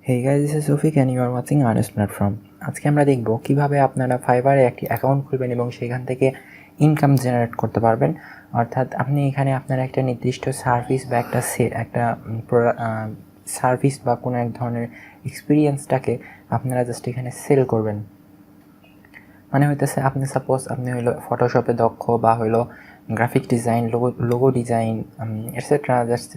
Hey guys, this is Sufik and you are watching Artist Platform. আজকে আমরা দেখব কিভাবে আপনারা ফাইবারে একটি অ্যাকাউন্ট খুলবেন এবং সেখান থেকে ইনকাম জেনারেট করতে পারবেন। অর্থাৎ আপনি এখানে আপনার একটা নির্দিষ্ট সার্ভিস বা একটা সার্ভিস বা কোনো এক ধরনের এক্সপিরিয়েন্সটাকে আপনারা জাস্ট এখানে সেল করবেন। মানে হইতেছে আপনি সাপোজ আপনি হইলো ফটোশপে দক্ষ বা হইলো graphic design, logo design etcetera, just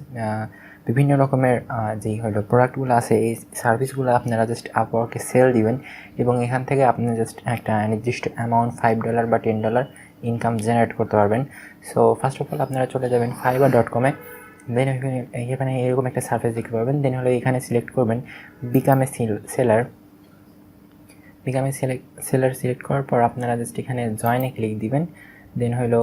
বিভিন্ন রকমের যেই হলো প্রোডাক্টগুলো আছে, এই সার্ভিসগুলো আপনারা জাস্ট আপওয়ার্কে সেল দিবেন এবং এখান থেকে আপনি জাস্ট একটা নির্দিষ্ট অ্যামাউন্ট $5 বা $10 ইনকাম জেনারেট করতে পারবেন। সো ফার্স্ট অফ অল আপনারা চলে যাবেন fiverr.com-এ। দেন এখানে এরকম একটা সার্ভিস দেখতে পারবেন। দেন হলো এখানে সিলেক্ট করবেন become a seller. Seller select করার পর আপনারা জাস্ট এখানে জয়েনে ক্লিক দিবেন। দেন হলো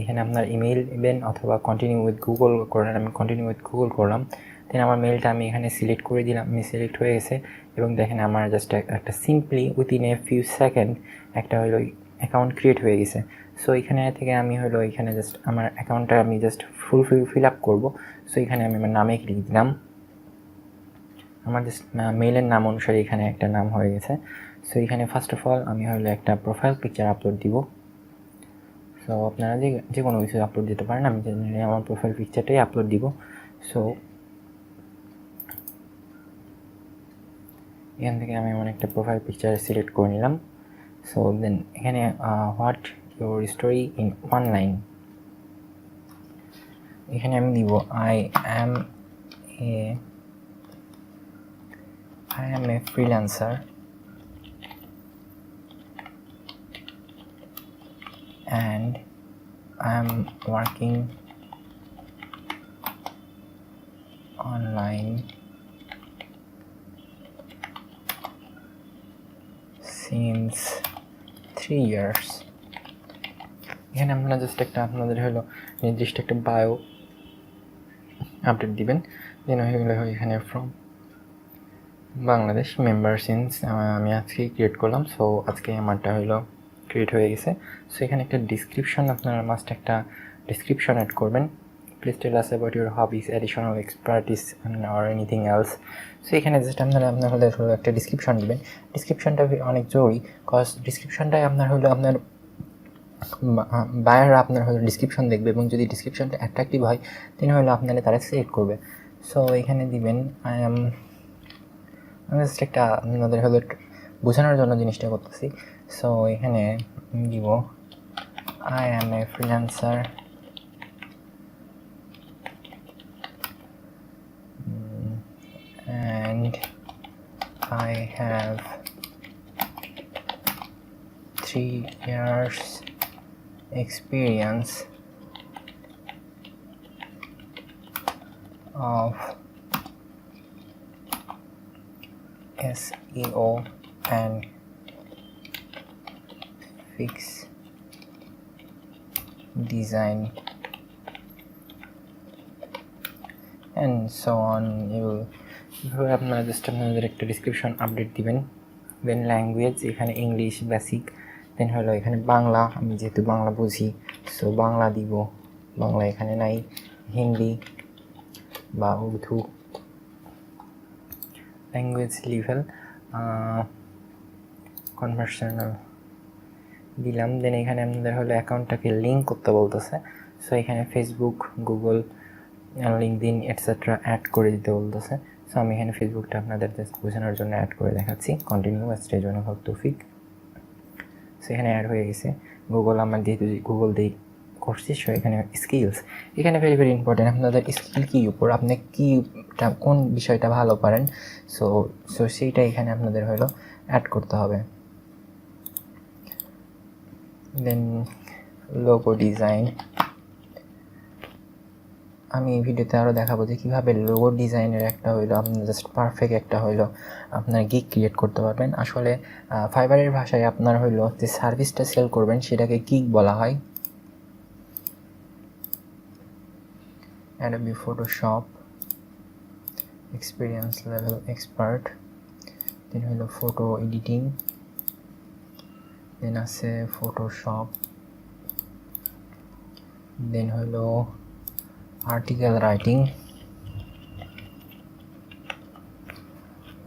এখানে আপনার ইমেল দিবেন অথবা কন্টিনিউ উইথ গুগল করেন। আমি কন্টিনিউ উইথ গুগল করলাম। দেন আমার মেলটা আমি এখানে সিলেক্ট করে দিলাম। আমি সিলেক্ট হয়ে গেছে এবং দেখেন আমার জাস্ট একটা simply within a few second একটা হলো অ্যাকাউন্ট ক্রিয়েট হয়ে গেছে। সো এখানে থেকে আমি হলো এখানে জাস্ট আমার অ্যাকাউন্টটা আমি জাস্ট ফিল আপ করবো। সো এখানে আমি আমার নামে ক্লিক দিলাম। আমার জাস্ট মেলের নাম অনুসারে এখানে একটা নাম হয়ে গেছে। সো এখানে ফার্স্ট অফ অল আমি হলো একটা প্রোফাইল পিকচার আপলোড দিব। সো আপনারা যে কোনো কিছু আপলোড দিতে পারেন। আমি জেনারেলি আমার প্রোফাইল পিকচারটাই আপলোড দিব। সো এখান থেকে আমি এমন একটা প্রোফাইল পিকচার সিলেক্ট করে নিলাম। সো দেন এখানে what your story in 1 line, এখানে আমি দিব I am a freelancer and I'm working online since 3 years. এখানে আপনারা জাস্ট একটা আপনাদের হলো নির্দিষ্ট একটা বায়ো আপডেট দিবেন। দেন হলো এখানে ফ্রম বাংলাদেশ মেম্বার সিন্স আমি আজকে ক্রিয়েট করলাম। সো আজকে আমারটা হলো ক্রিয়েট হয়ে গেছে। সো এখানে একটা ডিসক্রিপশন, আপনারা মাস্ট একটা ডিসক্রিপশন অ্যাড করবেন। Please tell us about your hobbies, additional expertise or anything else. So এখানে জাস্ট আপনারা হলো একটা ডিসক্রিপশন দেবেন। ডিসক্রিপশনটা অনেক জরুরি, কজ ডিসক্রিপশনটাই আপনার হলো আপনার বায়াররা আপনার হলো ডিসক্রিপশন দেখবে এবং যদি ডিসক্রিপশনটা অ্যাট্রাকটিভ হয় তিনি হলো আপনারা তারা সিলেক্ট করবে। সো এখানে দিবেন আমি জাস্ট একটা আপনাদের হলো বোঝানোর জন্য জিনিসটা করতেছি। সো এখানে দিব I am a freelancer and I have 3 years experience of SEO and fix design and so on. এভাবে আপনারা জাস্ট আপনাদের একটা ডিসক্রিপশন আপডেট দিবেন। দেন ল্যাঙ্গুয়েজ এখানে ইংলিশ বেসিক। দেন হলো এখানে বাংলা, আমি যেহেতু বাংলা বুঝি সো বাংলা দিব। বাংলা এখানে নাই, হিন্দি বা উর্দু। ল্যাঙ্গুয়েজ লেভেল কনভার্সেশনাল দিলাম। দেন এখানে আপনাদের হলো অ্যাকাউন্টটাকে লিঙ্ক করতে বলতেছে। সো এখানে Facebook, Google, LinkedIn etcetera add করে দিতে বলতেছে। সো আমি এখানে ফেসবুকটা আপনাদের জাস্ট বোঝানোর জন্য অ্যাড করে দেখাচ্ছি। কন্টিনিউ স্টেজ ওয়ান হোক তৌফিক। সো এখানে অ্যাড হয়ে গেছে। গুগল আমার যেহেতু গুগল দিয়ে করছি, সো এখানে স্কিলস, এখানে ভেরি ভেরি ইম্পর্টেন্ট আপনাদের স্কিল কী উপর, আপনি কোন বিষয়টা ভালো পারেন। সো সেইটা এখানে আপনাদের হলো অ্যাড করতে হবে। দেন লোগো ডিজাইন, আমি এই ভিডিওতে আরও দেখাবো যে কীভাবে লোগো ডিজাইনের একটা হইলো আপনার জাস্ট পারফেক্ট একটা হইলো আপনার গিগ ক্রিয়েট করতে পারবেন। আসলে ফাইবারের ভাষায় আপনার হইলো যে সার্ভিসটা সেল করবেন সেটাকে গিগ বলা হয়। Adobe Photoshop experience level expert, then হইলো ফটো এডিটিং, দেন আছে ফটোশপ, দেন হইলো article writing,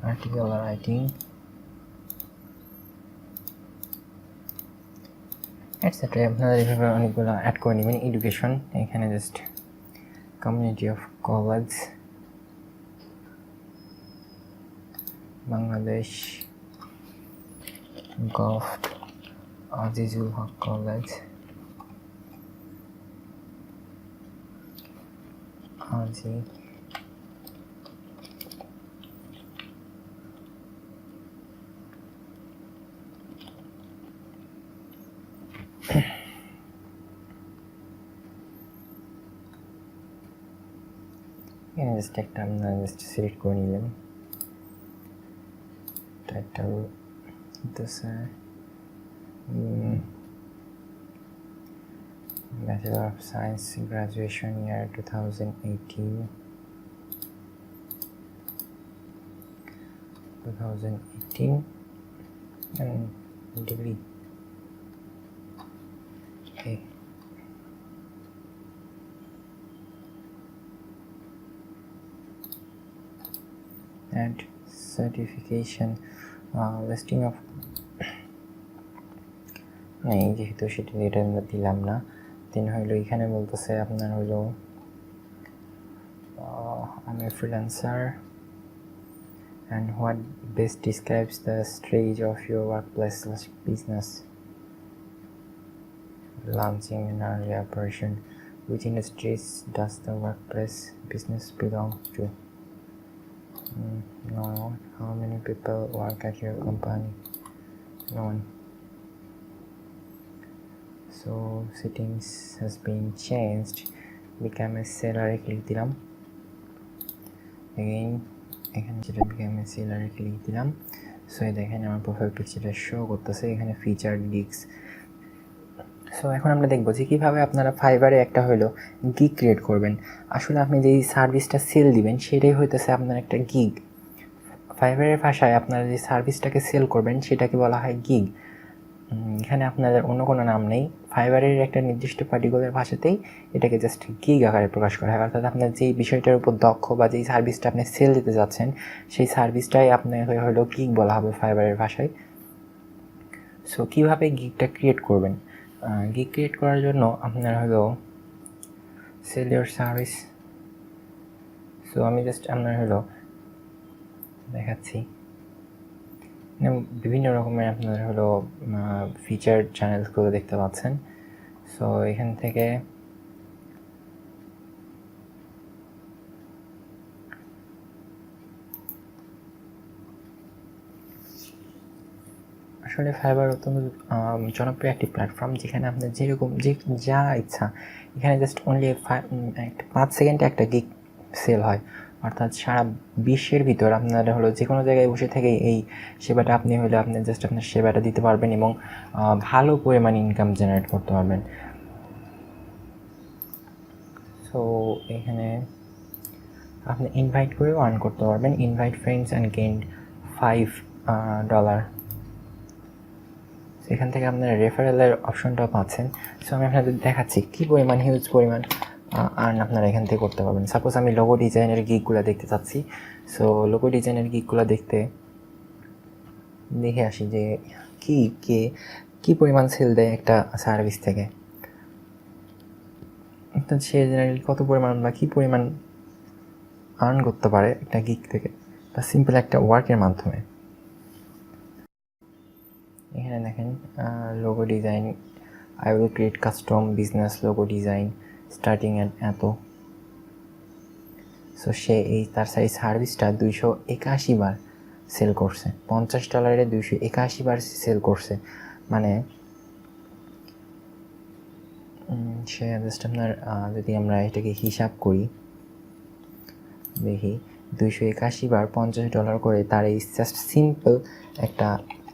article writing, etcetera. আপনারা এইভাবে অনেকগুলো অ্যাড করে নেবেন। এডুকেশন, এখানে just community of college Bangladesh, gov Azizul Haque college, আজি এখানে জাস্ট একটা আপনারা জাস্ট সিলেক্ট করে নিলেন। টাইটেল দিতেছে Bachelor of Science, graduation year 2018, 2018 and degree. Okay. And certification, listing of নেই যেহেতু সেটা এটা আমরা দিলাম না। দেন হইলো এখানে বলতেছে আপনার হইলো আমি freelancer and what best describes the stage of your workplace/business, launching an early operation, which industries does the workplace business belong to? No. How many people work at your company? None. So settings has been changed, become a seller click দিলাম। again এখানে যেটা become a seller click দিলাম। So এই দেখেন আমার profile পিকচারটা show করতেছে এখানে ফিচার্ড গিগস। সো এখন আমরা দেখব যে কীভাবে আপনারা ফাইবারে একটা হলো গিগ ক্রিয়েট করবেন। আসলে আপনি যেই সার্ভিসটা সেল দিবেন সেটাই হইতেছে আপনার একটা গিগ। ফাইবারের ভাষায় আপনারা যে সার্ভিসটাকে সেল করবেন সেটাকে বলা হয় গিগ। এখানে আপনাদের অন্য কোনো নাম নেই। ফাইবারের একটা নির্দিষ্ট পার্টিকুলার ভাষাতেই এটাকে জাস্ট গিগ আকারে প্রকাশ করা হয়। অর্থাৎ আপনার যেই বিষয়টার উপর দক্ষ বা যেই সার্ভিসটা আপনি সেল দিতে যাচ্ছেন সেই সার্ভিসটাই আপনার হলো গিগ বলা হবে ফাইবারের ভাষায়। সো কীভাবে গিগটা ক্রিয়েট করবেন? গিগ ক্রিয়েট করার জন্য আপনার হলো সেল ইউর সার্ভিস। সো আমি জাস্ট আপনার হলো দেখাচ্ছি বিভিন্ন রকমের আপনার হলো ফিচার চ্যানেলসগুলো দেখতে পাচ্ছেন। সো এখান থেকে আসলে ফাইবার অত্যন্ত জনপ্রিয় একটি প্ল্যাটফর্ম যেখানে আপনার যেরকম যা ইচ্ছা এখানে জাস্ট অনলি 5 সেকেন্ডে একটা গিগ সেল হয়। অর্থাৎ সারা বিশ্বের ভিতর আপনারা হলো যে কোনো জায়গায় বসে থেকে এই সেবাটা আপনি হলে আপনি জাস্ট আপনার সেবাটা দিতে পারবেন এবং ভালো পরিমাণ ইনকাম জেনারেট করতে পারবেন। সো এখানে আপনি ইনভাইট করেও আর্ন করতে পারবেন। Invite friends and gain $5। এখান থেকে আপনারা রেফারেলের অপশনটাও পাচ্ছেন। সো আমি আপনাদের দেখাচ্ছি কী পরিমাণ হিউজ পরিমাণ আর্ন আপনারা এখান থেকে করতে পারবেন। সাপোজ আমি লোগো ডিজাইনের গিগগুলো দেখতে চাচ্ছি। সো লোগো ডিজাইনের গিগগুলো দেখে আসি যে কী পরিমাণ সেল দেয় একটা সার্ভিস থেকে, অর্থাৎ সে জেনারেলি কত পরিমাণ বা কী পরিমাণ আর্ন করতে পারে একটা গিগ থেকে বা সিম্পল একটা ওয়ার্কের মাধ্যমে। এখানে দেখেন logo design, I will create custom business logo design starting at এত। সো সে তার সার্ভিসটা 281 বার সেল করছে। $50 281 বার সেল করছে, মানে সে জাস্ট আপনার যদি আমরা এটাকে হিসাব করি দেখি 281 বার $50 করে তার এই জাস্ট সিম্পল একটা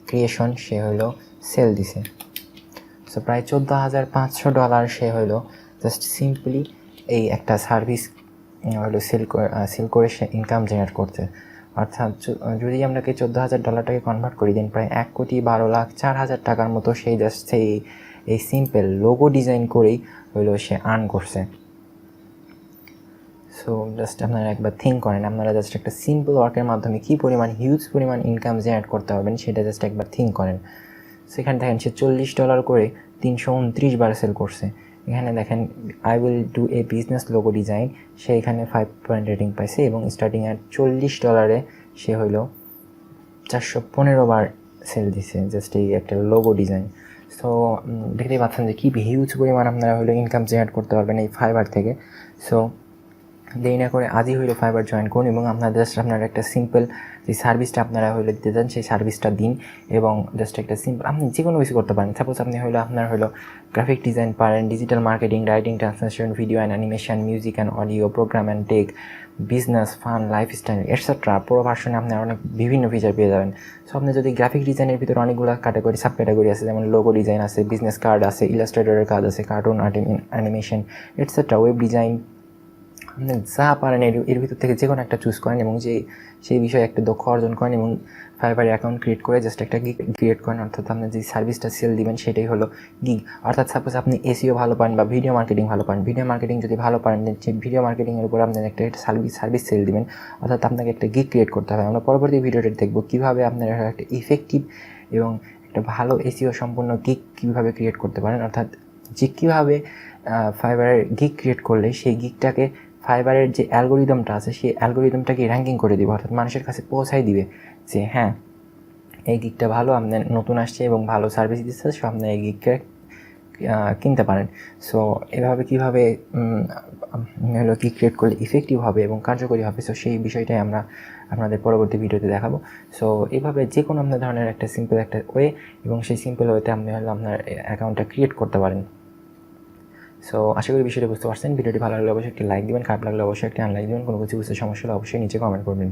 ক্রিয়েশন সে হলো সেল দিছে। সো প্রায় $14,500 সে হলো জাস্ট সিম্পলি এই একটা সার্ভিস হলো সেল করে সে ইনকাম জেনারেট করছে। অর্থাৎ যদি আমরাকে $14,000 কনভার্ট করি দেন প্রায় 1,12,04,000 টাকার মতো সেই জাস্ট এই সিম্পল লোগো ডিজাইন করেই হলো সে আর্ন করছে। সো জাস্ট আপনারা একবার থিঙ্ক করেন, আপনারা জাস্ট একটা সিম্পল ওয়ার্কের মাধ্যমে কী পরিমাণ হিউজ পরিমাণ ইনকাম জেনারেট করতে পারবেন সেটা জাস্ট একবার থিঙ্ক করেন। সেখানে দেখেন সে $40 করে 329 বার সেল করছে। এখানে দেখেন I will do a business logo design, সে এখানে 5 পয়েন্ট রেটিং পাইছে এবং স্টার্টিং অ্যাট $40 সে হইল 415 বার সেল দিছে জাস্ট এই একটা লোগো ডিজাইন। সো দেখতেই পাচ্ছেন যে কী হিউজ পরিমাণ আপনারা হলো ইনকাম জেনারেট করতে পারবেন এই ফাইবার থেকে। সো দেরি না করে আজই হইলো ফাইবার জয়েন করুন এবং আপনারা জাস্ট আপনার একটা সিম্পল যে সার্ভিসটা আপনারা হইলো দিতে চান সেই সার্ভিসটা দিন এবং জাস্ট একটা সিম্পল আপনি যে কোনো কিছু করতে পারেন। সাপোজ আপনি হইলো আপনার হলো গ্রাফিক ডিজাইন পারেন, digital marketing, writing, translation, video and animation, music and audio, program and tech, business, fun, lifestyle etcetera. পুরো ভার্সনে আপনার অনেক বিভিন্ন ফিচার পেয়ে যাবেন। সো আপনি যদি গ্রাফিক ডিজাইনের ভিতরে অনেকগুলো ক্যাটাগরি সাব ক্যাটাগরি আছে, যেমন লোগো ডিজাইন আছে, বিজনেস কার্ড আছে, ইলাস্ট্রেটরের কাজ আছে, cartoon animation etcetera, web design, আপনি যা পারেন এর ভিতর থেকে যে কোনো একটা চুজ করেন এবং সেই বিষয়ে একটা দক্ষ অর্জন করেন এবং ফাইবারে অ্যাকাউন্ট ক্রিয়েট করে জাস্ট একটা গিগ ক্রিয়েট করেন। অর্থাৎ আপনি যে সার্ভিসটা সেল দিবেন সেটাই হলো গিগ। অর্থাৎ সাপোজ আপনি এসইও ভালো পারেন বা ভিডিও মার্কেটিং ভালো পারেন, ভিডিও মার্কেটিং যদি ভালো পারেন সেই ভিডিও মার্কেটিংয়ের উপর আপনি একটা সার্ভিস সেল দিবেন। অর্থাৎ আপনাকে একটা গিগ ক্রিয়েট করতে হবে। আমরা পরবর্তী ভিডিওতে দেখব কীভাবে আপনারা একটা ইফেক্টিভ এবং একটা ভালো এসইও সম্পূর্ণ গিগ কীভাবে ক্রিয়েট করতে পারেন। অর্থাৎ যে কীভাবে ফাইবারের গিগ ক্রিয়েট করলে সেই গিগটাকে ফাইবারের যে অ্যালগোরিদমটা আছে সেই অ্যালগোরিদমটাকে র্যাঙ্কিং করে দিবে, অর্থাৎ মানুষের কাছে পৌঁছাই দিবে যে হ্যাঁ এই গিগটা ভালো, আপনার নতুন আসছে এবং ভালো সার্ভিস দিচ্ছে, সো আপনার এই গিগকে কিনতে পারেন। সো এভাবে কীভাবে হলো গিগ ক্রিয়েট করলে ইফেক্টিভ হবে এবং কার্যকরী হবে, সো সেই বিষয়টাই আমরা আপনাদের পরবর্তী ভিডিওতে দেখাবো। সো এইভাবে যে কোনো আপনার ধরনের একটা সিম্পল একটা ওয়ে এবং সেই সিম্পল ওয়েতে আপনি হলো আপনার অ্যাকাউন্টটা ক্রিয়েট করতে পারেন। সো আশা করি বিষয়টা বুঝতে পারছেন। ভিডিওটি ভালো লাগলে অবশ্যই একটি লাইক দিবেন, খারাপ লাগলে অবশ্যই একটি আনলাইক দিবেন। কোনো কিছু বুঝতে সমস্যা হলে অবশ্যই নিচে কমেন্ট করবেন।